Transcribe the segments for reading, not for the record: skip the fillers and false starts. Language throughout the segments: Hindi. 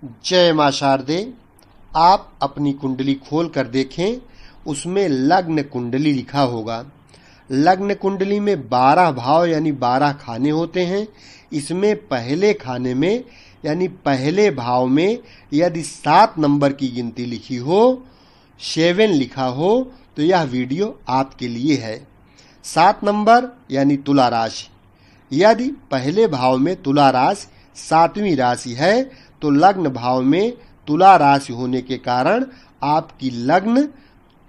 जय मां शारदे। आप अपनी कुंडली खोल कर देखें, उसमें लग्न कुंडली लिखा होगा। लग्न कुंडली में 12 भाव यानी 12 खाने होते हैं। इसमें पहले खाने में यानी पहले भाव में यदि 7 नंबर की गिनती लिखी हो, 7 लिखा हो, तो यह वीडियो आपके लिए है। 7 नंबर यानी तुला राशि। यदि पहले भाव में तुला राशि 7वीं राशि है तो लग्न भाव में तुला राशि होने के कारण आपकी लग्न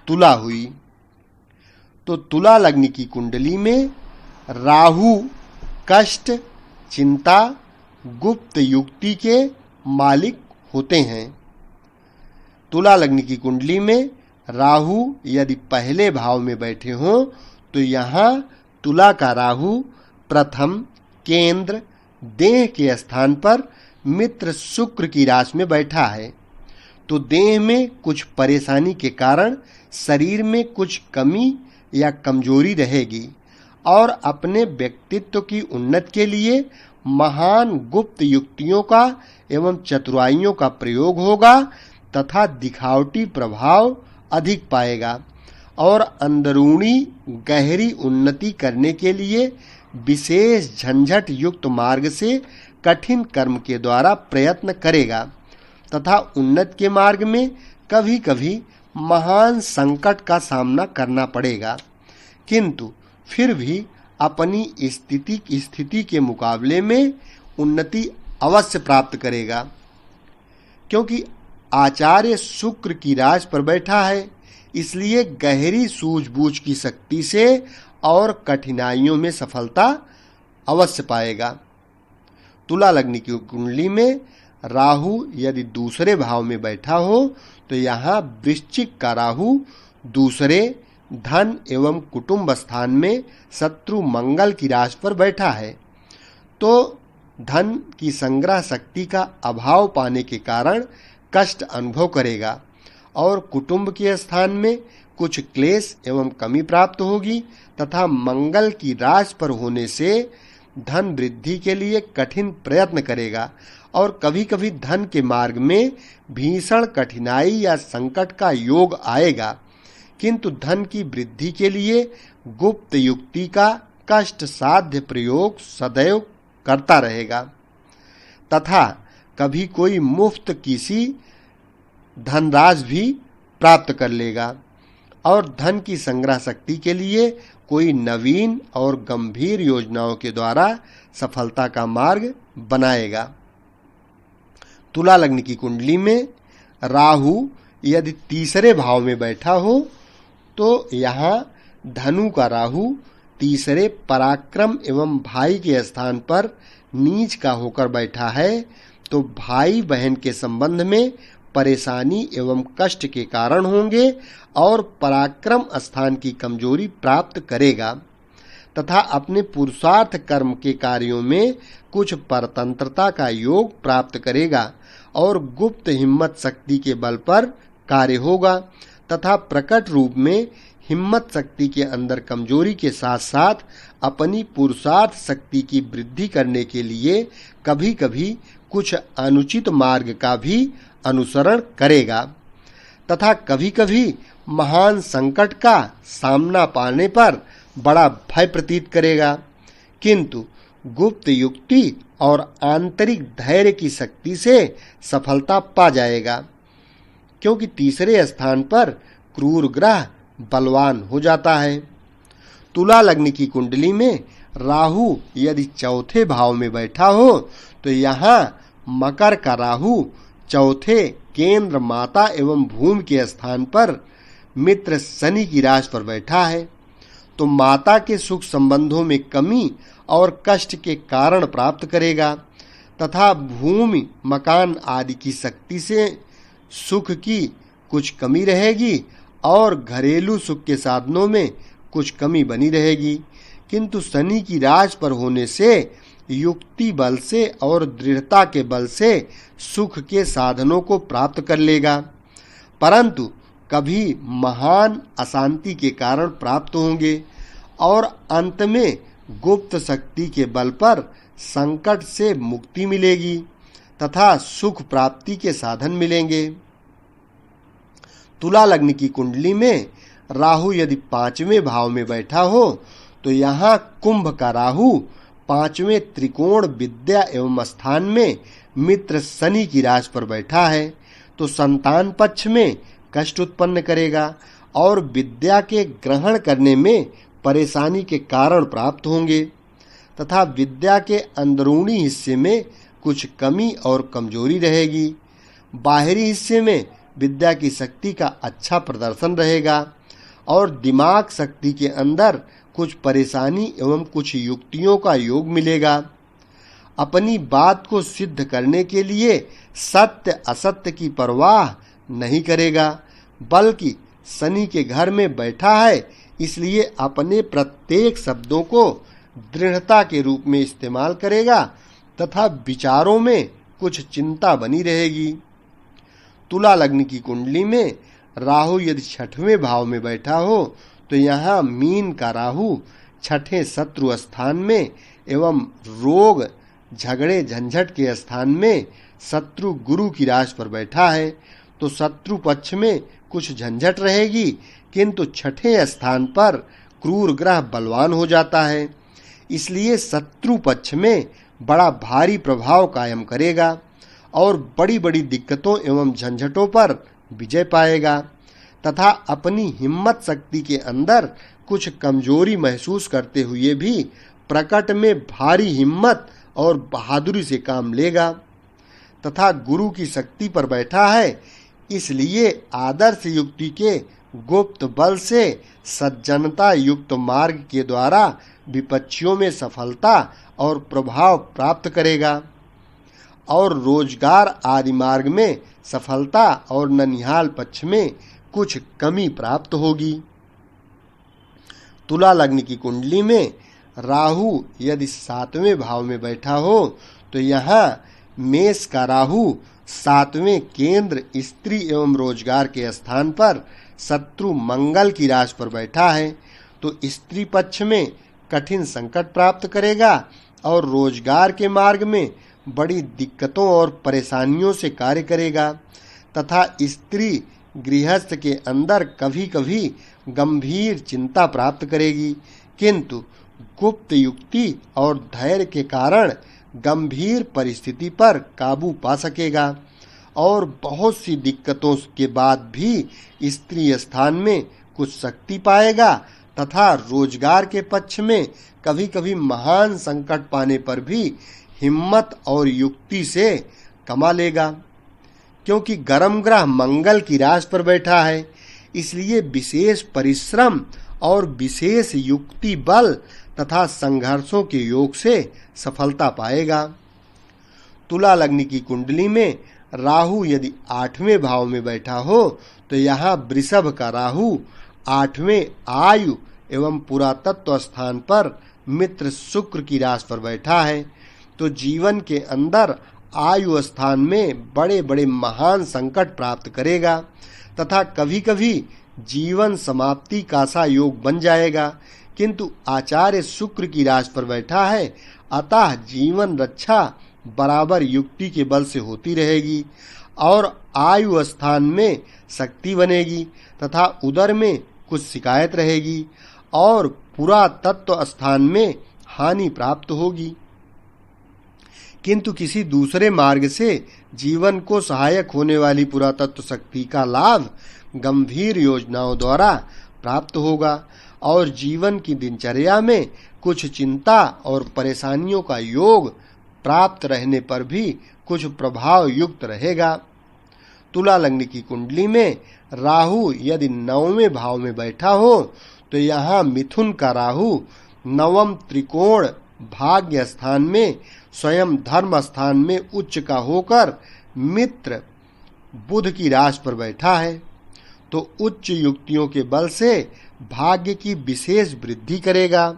तुला हुई। तो तुला लग्न की कुंडली में राहु कष्ट, चिंता, गुप्त युक्ति के मालिक होते हैं। तुला लग्न की कुंडली में राहु यदि पहले भाव में बैठे हों तो यहाँ तुला का राहु प्रथम केंद्र देह के स्थान पर मित्र शुक्र की राशि में बैठा है। तो देह में कुछ परेशानी के कारण शरीर में कुछ कमी या कमजोरी रहेगी और अपने व्यक्तित्व की उन्नति के लिए महान गुप्त युक्तियों का एवं चतुराइयों का प्रयोग होगा तथा दिखावटी प्रभाव अधिक पाएगा और अंदरूनी गहरी उन्नति करने के लिए विशेष झंझट युक्त मार्ग से कठिन कर्म के द्वारा प्रयत्न करेगा तथा उन्नति के मार्ग में कभी कभी महान संकट का सामना करना पड़ेगा, किंतु फिर भी अपनी स्थिति के मुकाबले में उन्नति अवश्य प्राप्त करेगा, क्योंकि आचार्य शुक्र की राशि पर बैठा है। इसलिए गहरी सूझबूझ की शक्ति से और कठिनाइयों में सफलता अवश्य पाएगा। तुला लग्न की कुंडली में राहु यदि दूसरे भाव में बैठा हो तो यहाँ वृश्चिक का राहु दूसरे धन एवं कुटुंब स्थान में शत्रु मंगल की राशि पर बैठा है। तो धन की संग्रह शक्ति का अभाव पाने के कारण कष्ट अनुभव करेगा और कुटुंब के स्थान में कुछ क्लेश एवं कमी प्राप्त होगी तथा मंगल की राशि पर होने से धन वृद्धि के लिए कठिन प्रयत्न करेगा और कभी कभी धन के मार्ग में भीषण कठिनाई या संकट का योग आएगा, किंतु धन की वृद्धि के लिए गुप्त युक्ति का कष्ट साध्य प्रयोग सदैव करता रहेगा तथा कभी कोई मुफ्त किसी धनराशि भी प्राप्त कर लेगा और धन की संग्रह शक्ति के लिए कोई नवीन और गंभीर योजनाओं के द्वारा सफलता का मार्ग बनाएगा। तुला लग्न की कुंडली में राहु यदि तीसरे भाव में बैठा हो तो यहाँ धनु का राहु तीसरे पराक्रम एवं भाई के स्थान पर नीच का होकर बैठा है। तो भाई बहन के संबंध में परेशानी एवं कष्ट के कारण होंगे और पराक्रम स्थान की कमजोरी प्राप्त करेगा तथा अपने पुरुषार्थ कर्म के कार्यों में कुछ परतंत्रता का योग प्राप्त करेगा और गुप्त हिम्मत शक्ति के बल पर कार्य होगा तथा प्रकट रूप में हिम्मत शक्ति के अंदर कमजोरी के साथ साथ अपनी पुरुषार्थ शक्ति की वृद्धि करने के लिए कभी कभी कुछ अनुचित मार्ग का भी अनुसरण करेगा तथा कभी कभी महान संकट का सामना पाने पर बड़ा भय प्रतीत करेगा, किंतु गुप्त युक्ति और आंतरिक धैर्य की शक्ति से सफलता पा जाएगा, क्योंकि तीसरे स्थान पर क्रूर ग्रह बलवान हो जाता है। तुला लग्न की कुंडली में राहु यदि चौथे भाव में बैठा हो तो यहाँ मकर का राहु चौथे केंद्र माता एवं भूमि के स्थान पर मित्र शनि की राशि पर बैठा है। तो माता के सुख संबंधों में कमी और कष्ट के कारण प्राप्त करेगा तथा भूमि मकान आदि की शक्ति से सुख की कुछ कमी रहेगी और घरेलू सुख के साधनों में कुछ कमी बनी रहेगी, किंतु शनि की राशि पर होने से युक्ति बल से और दृढ़ता के बल से सुख के साधनों को प्राप्त कर लेगा, परंतु कभी महान अशांति के कारण प्राप्त होंगे और अंत में गुप्त शक्ति के बल पर संकट से मुक्ति मिलेगी तथा सुख प्राप्ति के साधन मिलेंगे। तुला लग्न की कुंडली में राहु यदि 5वें भाव में बैठा हो तो यहाँ कुंभ का राहु 5वें त्रिकोण विद्या एवं स्थान में मित्र शनि की राशि पर बैठा है तो संतान पक्ष में कष्ट उत्पन्न करेगा और विद्या के ग्रहण करने में परेशानी के कारण प्राप्त होंगे तथा विद्या के अंदरूनी हिस्से में कुछ कमी और कमजोरी रहेगी। बाहरी हिस्से में विद्या की शक्ति का अच्छा प्रदर्शन रहेगा और दिमाग शक्ति के अंदर कुछ परेशानी एवं कुछ युक्तियों का योग मिलेगा। अपनी बात को सिद्ध करने के लिए सत्य असत्य की परवाह नहीं करेगा, बल्कि शनि के घर में बैठा है इसलिए अपने प्रत्येक शब्दों को दृढ़ता के रूप में इस्तेमाल करेगा तथा विचारों में कुछ चिंता बनी रहेगी। तुला लग्न की कुंडली में राहु यदि 6वें भाव में बैठा हो तो यहाँ मीन का राहु 6ठे शत्रु स्थान में एवं रोग झगड़े झंझट के स्थान में शत्रु गुरु की राशि पर बैठा है तो शत्रु पक्ष में कुछ झंझट रहेगी, किंतु 6ठे स्थान पर क्रूर ग्रह बलवान हो जाता है इसलिए शत्रु पक्ष में बड़ा भारी प्रभाव कायम करेगा और बड़ी बड़ी दिक्कतों एवं झंझटों पर विजय पाएगा तथा अपनी हिम्मत शक्ति के अंदर कुछ कमजोरी महसूस करते हुए भी प्रकट में भारी हिम्मत और बहादुरी से काम लेगा तथा गुरु की शक्ति पर बैठा है इसलिए आदर्श युक्ति के गुप्त बल से सज्जनता युक्त मार्ग के द्वारा विपक्षियों में सफलता और प्रभाव प्राप्त करेगा और रोजगार आदि मार्ग में सफलता और ननिहाल पक्ष में कुछ कमी प्राप्त होगी। तुला लग्न की कुंडली में राहु यदि 7वें भाव में बैठा हो तो यहाँ मेष का राहु 7वें केंद्र स्त्री एवं रोजगार के स्थान पर शत्रु मंगल की राशि पर बैठा है तो स्त्री पक्ष में कठिन संकट प्राप्त करेगा और रोजगार के मार्ग में बड़ी दिक्कतों और परेशानियों से कार्य करेगा तथा स्त्री गृहस्थ के अंदर कभी कभी गंभीर चिंता प्राप्त करेगी, किंतु गुप्त युक्ति और धैर्य के कारण गंभीर परिस्थिति पर काबू पा सकेगा और बहुत सी दिक्कतों के बाद भी स्त्री स्थान में कुछ शक्ति पाएगा तथा रोजगार के पक्ष में कभी कभी महान संकट पाने पर भी हिम्मत और युक्ति से कमा लेगा। क्योंकि गर्म ग्रह मंगल की राशि पर बैठा है इसलिए विशेष परिश्रम और विशेष युक्ति बल तथा संघर्षों के योग से सफलता पाएगा। तुला लग्न की कुंडली में राहु यदि 8वें भाव में बैठा हो तो यहाँ वृषभ का राहु 8वें आयु एवं पुरातत्व स्थान पर मित्र शुक्र की राशि पर बैठा है तो जीवन के अंदर आयु स्थान में बड़े बड़े महान संकट प्राप्त करेगा तथा कभी कभी जीवन समाप्ति का सा योग बन जाएगा, किंतु आचार्य शुक्र की राशि पर बैठा है अतः जीवन रक्षा बराबर युक्ति के बल से होती रहेगी और आयु स्थान में शक्ति बनेगी तथा उदर में कुछ शिकायत रहेगी और पूरा तत्व स्थान में हानि प्राप्त होगी, किंतु किसी दूसरे मार्ग से जीवन को सहायक होने वाली पुरातत्व शक्ति का लाभ गंभीर योजनाओं द्वारा प्राप्त होगा और जीवन की दिनचर्या में कुछ चिंता और परेशानियों का योग प्राप्त रहने पर भी कुछ प्रभाव युक्त रहेगा। तुला लग्न की कुंडली में राहु यदि 9वें भाव में बैठा हो तो यहाँ मिथुन का राहु 9म त्रिकोण भाग्य स्थान में स्वयं धर्म स्थान में उच्च का होकर मित्र बुध की राशि पर बैठा है तो उच्च युक्तियों के बल से भाग्य की विशेष वृद्धि करेगा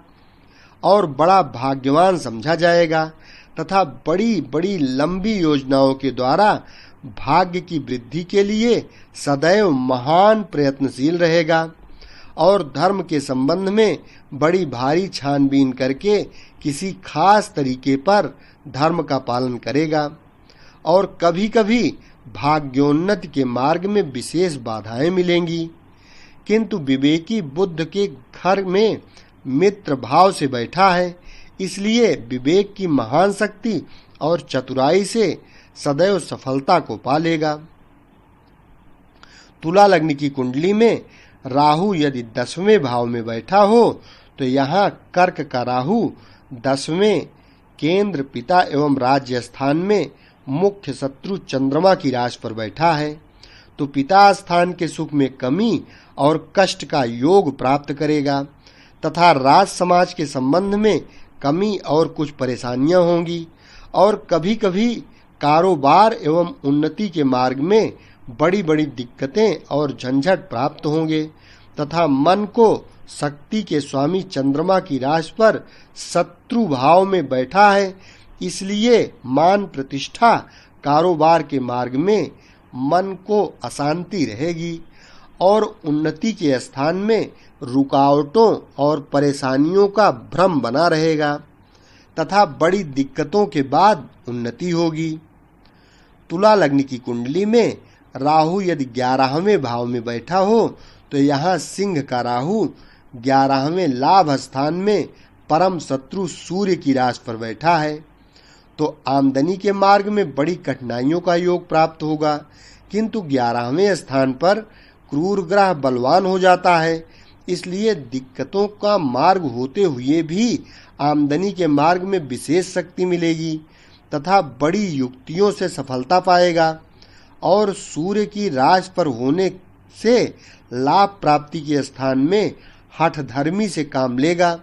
और बड़ा भाग्यवान समझा जाएगा तथा बड़ी बड़ी लंबी योजनाओं के द्वारा भाग्य की वृद्धि के लिए सदैव महान प्रयत्नशील रहेगा और धर्म के संबंध में बड़ी भारी छानबीन करके किसी खास तरीके पर धर्म का पालन करेगा और कभी कभी भाग्योन्नति के मार्ग में विशेष बाधाएं मिलेंगी। किंतु विवेकी बुद्ध के घर में मित्र भाव से बैठा है, इसलिए विवेक की महान शक्ति और चतुराई से सदैव सफलता को पालेगा। तुला लग्न की कुंडली में राहु यदि 10वें भाव में बैठा हो तो यहाँ कर्क का राहु 10वें केंद्र पिता एवं राज्य स्थान में मुख्य शत्रु चंद्रमा की राशि पर बैठा है, तो पिता स्थान के सुख में कमी और कष्ट का योग प्राप्त करेगा तथा राज समाज के संबंध में कमी और कुछ परेशानियां होंगी और कभी कभी कारोबार एवं उन्नति के मार्ग में बड़ी बड़ी दिक्कतें और झंझट प्राप्त होंगे तथा मन को शक्ति के स्वामी चंद्रमा की राशि पर शत्रु भाव में बैठा है, इसलिए मान प्रतिष्ठा कारोबार के मार्ग में मन को अशांति रहेगी और उन्नति के स्थान में रुकावटों और परेशानियों का भ्रम बना रहेगा तथा बड़ी दिक्कतों के बाद उन्नति होगी। तुला लग्न की कुंडली में राहु यदि 11वें भाव में बैठा हो तो यहाँ सिंह का राहु 11वें लाभ स्थान में परम शत्रु सूर्य की राशि पर बैठा है, तो आमदनी के मार्ग में बड़ी कठिनाइयों का योग प्राप्त होगा। किंतु 11वें स्थान पर क्रूर ग्रह बलवान हो जाता है, इसलिए दिक्कतों का मार्ग होते हुए भी आमदनी के मार्ग में विशेष शक्ति मिलेगी तथा बड़ी युक्तियों से सफलता पाएगा और सूर्य की राशि पर होने से लाभ प्राप्ति के स्थान में हठधर्मी से काम लेगा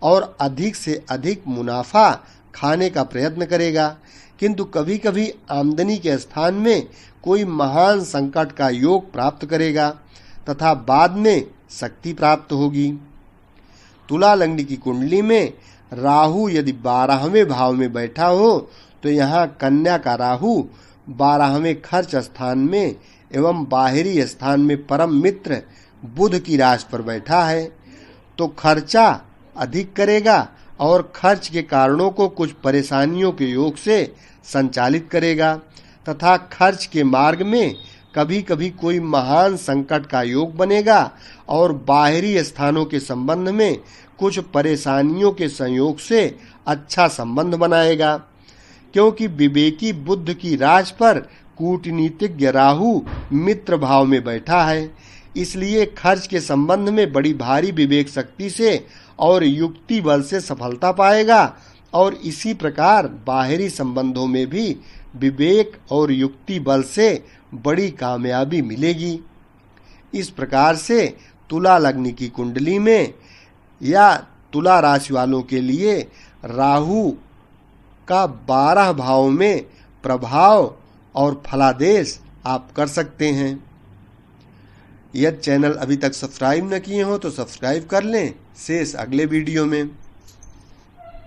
और अधिक से अधिक मुनाफा खाने का प्रयत्न करेगा। किंतु कभी कभी आमदनी के स्थान में कोई महान संकट का योग प्राप्त करेगा तथा बाद में शक्ति प्राप्त होगी। तुला लग्न की कुंडली में राहु यदि 12वें भाव में बैठा हो तो यहाँ कन्या का राहु 12वें खर्च स्थान में एवं बाहरी स्थान में परम मित्र बुध की राशि पर बैठा है, तो खर्चा अधिक करेगा और खर्च के कारणों को कुछ परेशानियों के योग से संचालित करेगा तथा खर्च के मार्ग में कभी कभी कोई महान संकट का योग बनेगा और बाहरी स्थानों के संबंध में कुछ परेशानियों के संयोग से अच्छा संबंध बनाएगा। क्योंकि विवेकी बुद्ध की राशि पर कूटनीतिज्ञ राहु मित्र भाव में बैठा है, इसलिए खर्च के संबंध में बड़ी भारी विवेक शक्ति से और युक्ति बल से सफलता पाएगा और इसी प्रकार बाहरी संबंधों में भी विवेक और युक्ति बल से बड़ी कामयाबी मिलेगी। इस प्रकार से तुला लग्न की कुंडली में या तुला राशि वालों के लिए राहु का 12 भाव में प्रभाव और फलादेश आप कर सकते हैं। यदि चैनल अभी तक सब्सक्राइब न किए हो तो सब्सक्राइब कर लें। शेष अगले वीडियो में।